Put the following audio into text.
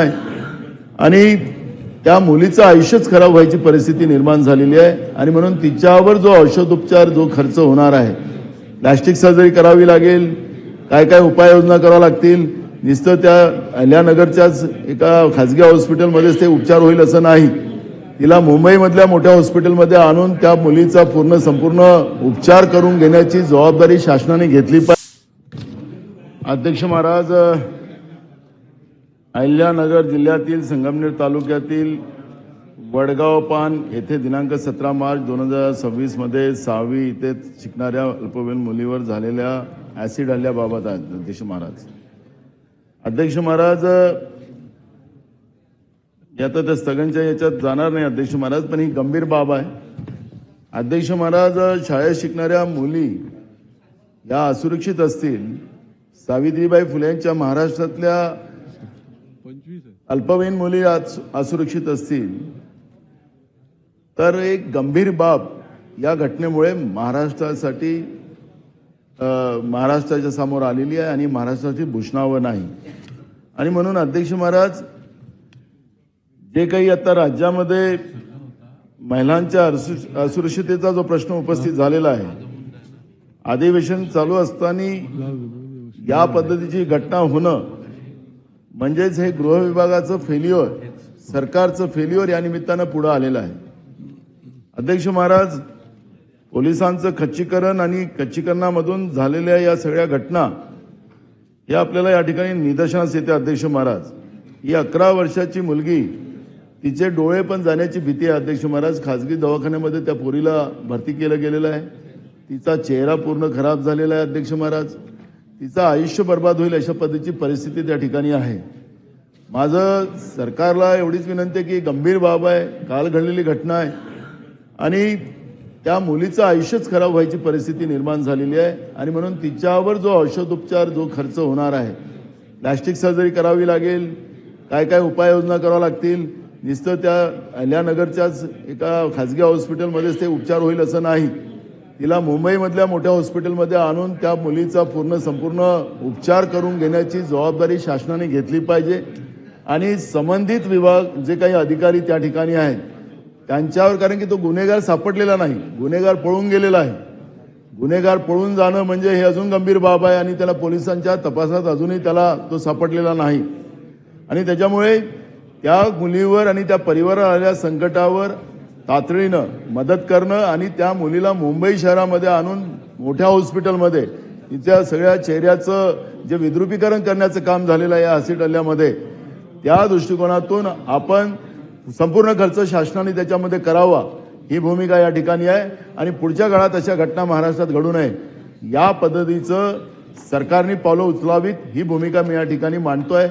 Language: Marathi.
आहे आणि त्या मुलीचं आयुष्यच खराब व्हायची परिस्थिती निर्माण झालेली आहे आणि म्हणून तिच्यावर जो औषधोपचार जो खर्च होणार आहे, प्लास्टिक सर्जरी करावी लागेल, काय काय उपाययोजना कराव्या लागतील, नुसतं त्या अहिल्यानगरच्याच एका खाजगी हॉस्पिटलमध्येच ते उपचार होईल असं नाही, तिला मुंबईमधल्या मोठ्या हॉस्पिटलमध्ये आणून त्या मुलीचा संपूर्ण उपचार करून घेण्याची जबाबदारी शासनाने घेतली पाहिजे. अध्यक्ष महाराज, अहिल्यानगर जिल्ह्यातील संगमनेर तालुक्यातील वडगाव पान येथे दिनांक 17 मार्च 2026 मध्ये 6वी इथे शिकणाऱ्या अल्पवयीन मुलीवर झालेल्या ऍसिड हल्ल्याबाबत आहे. अध्यक्ष महाराज, आता त्या स्थगनच्या याच्यात जाणार नाही अध्यक्ष महाराज, पण ही गंभीर बाब आहे. अध्यक्ष महाराज, शाळेत शिकणाऱ्या मुली या असुरक्षित असतील, सावित्रीबाई फुलेंच्या महाराष्ट्रातल्या अल्पवयीन मुली असुरक्षित असतील, तर एक गंभीर बाब या घटनेमुळे महाराष्ट्राच्या समोर आलेली आहे आणि महाराष्ट्राची भूषणावं नाही. आणि म्हणून अध्यक्ष महाराज, जे काही आता राज्यामध्ये महिलांच्या असुरक्षिततेचा जो प्रश्न उपस्थित झालेला आहे, अधिवेशन चालू असताना या पद्धतीची घटना होणं म्हणजेच हे गृह विभागाचं फेल्युअर, सरकारचं फेल्युअर या निमित्तानं पुढे आलेलं आहे. अध्यक्ष महाराज, पोलिसांचं खच्चीकरण आणि खच्चीकरणामधून झालेल्या या सगळ्या घटना हे आपल्याला या ठिकाणी निदर्शनास येते. अध्यक्ष महाराज, ही 11 वर्षाची मुलगी, तिचे डोळे पण जाण्याची भीती आहे. अध्यक्ष महाराज, खाजगी दवाखान्यामध्ये त्या पोरीला भरती केलं गेलेलं आहे. तिचा चेहरा पूर्ण खराब झालेला आहे. अध्यक्ष महाराज, तिचं आयुष्य बर्बाद होईल अशा पद्धतीची परिस्थिती त्या ठिकाणी आहे. माझं सरकारला एवढीच विनंती आहे की गंभीर बाब आहे, काल घडलेली घटना आहे आणि त्या मुलीचं आयुष्यच खराब व्हायची परिस्थिती निर्माण झालेली आहे आणि म्हणून तिच्यावर जो औषधोपचार जो खर्च होणार आहे, प्लास्टिक सर्जरी करावी लागेल, काय काय उपाययोजना कराव्या लागतील, नुसतं त्या अहिल्यानगरच्याच एका खाजगी हॉस्पिटलमध्येच ते उपचार होईल असं नाही, तिला मुंबईमधल्या मोठ्या हॉस्पिटलमध्ये आणून त्या मुलीचा संपूर्ण उपचार करून घेण्याची जबाबदारी शासनाने घेतली पाहिजे. आणि संबंधित विभाग जे काही अधिकारी त्या ठिकाणी आहेत त्यांच्यावर, कारण की तो गुन्हेगार सापडलेला नाही, गुन्हेगार पळून गेलेला आहे. गुन्हेगार पळून जाणं म्हणजे हे अजून गंभीर बाब आहे आणि त्याला पोलिसांच्या तपासात अजूनही त्याला तो सापडलेला नाही. आणि त्याच्यामुळे त्या मुलीवर आणि त्या परिवाराला आलेल्या संकटावर तातडीनं मदत करणं आणि त्या मुलीला मुंबई शहरामध्ये आणून मोठ्या हॉस्पिटलमध्ये तिच्या सगळ्या चेहऱ्याचं जे विद्रुपीकरण करण्याचं काम झालेलं आहे या ऍसिड हल्ल्यामध्ये, त्या दृष्टिकोनातून आपण संपूर्ण खर्च शासनाने त्याच्यामध्ये करावा ही भूमिका या ठिकाणी आहे. आणि पुढच्या काळात अशा घटना महाराष्ट्रात घडू नये या पद्धतीचं सरकारने पावलं उचलावीत ही भूमिका मी या ठिकाणी मांडतोय.